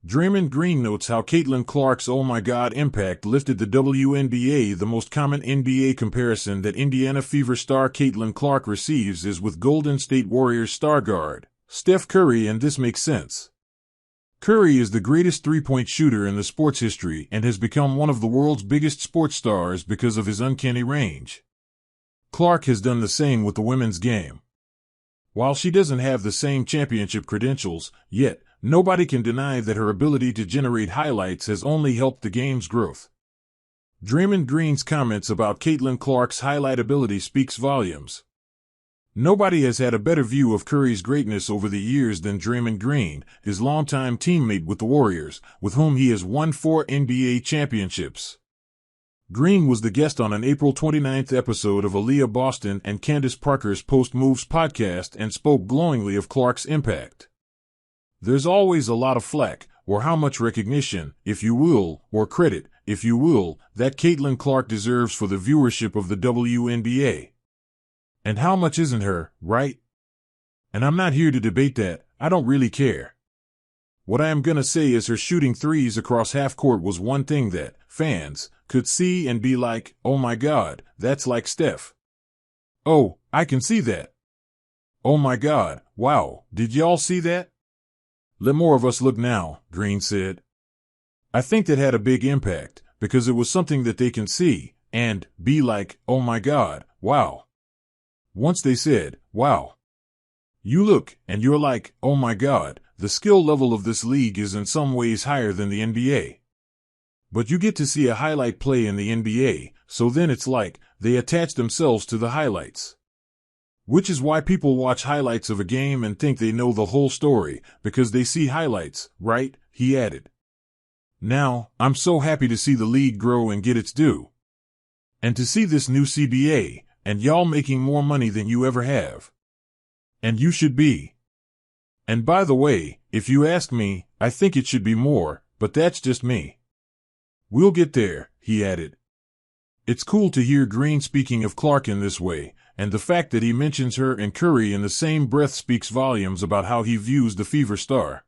Draymond Green notes how Caitlin Clark's "Oh My God" impact lifted the WNBA. The most common NBA comparison that Indiana Fever star Caitlin Clark receives is with Golden State Warriors star guard Steph Curry, and this makes sense. Curry is the greatest three-point shooter in the sport's history and has become one of the world's biggest sports stars because of his uncanny range. Clark has done the same with the women's game. While she doesn't have the same championship credentials, yet, nobody can deny that her ability to generate highlights has only helped the game's growth. Draymond Green's comments about Caitlin Clark's highlight ability speaks volumes. Nobody has had a better view of Curry's greatness over the years than Draymond Green, his longtime teammate with the Warriors, with whom he has won 4 NBA championships. Green was the guest on an April 29th episode of Aaliyah Boston and Candace Parker's Post Moves podcast and spoke glowingly of Clark's impact. There's always a lot of flack, or how much recognition, if you will, or credit, if you will, that Caitlin Clark deserves for the viewership of the WNBA. And how much isn't her, right? And I'm not here to debate that. I don't really care. What I am gonna say is her shooting threes across half court was one thing that fans could see and be like, "Oh my God, that's like Steph. Oh, I can see that. Oh my God, wow, did y'all see that?" "Let more of us look now," Green said. I think that had a big impact, because it was something that they can see and be like, "Oh my God, wow." Once they said, "Wow." You look, and you're like, "Oh my God, the skill level of this league is in some ways higher than the NBA." But you get to see a highlight play in the NBA, so then it's like, they attach themselves to the highlights. Which is why people watch highlights of a game and think they know the whole story, because they see highlights, right? He added. Now, I'm so happy to see the league grow and get its due. And to see this new CBA, and y'all making more money than you ever have. And you should be. And by the way, if you ask me, I think it should be more, but that's just me. We'll get there, he added. It's cool to hear Green speaking of Clark in this way, and the fact that he mentions her and Curry in the same breath speaks volumes about how he views the Fever star.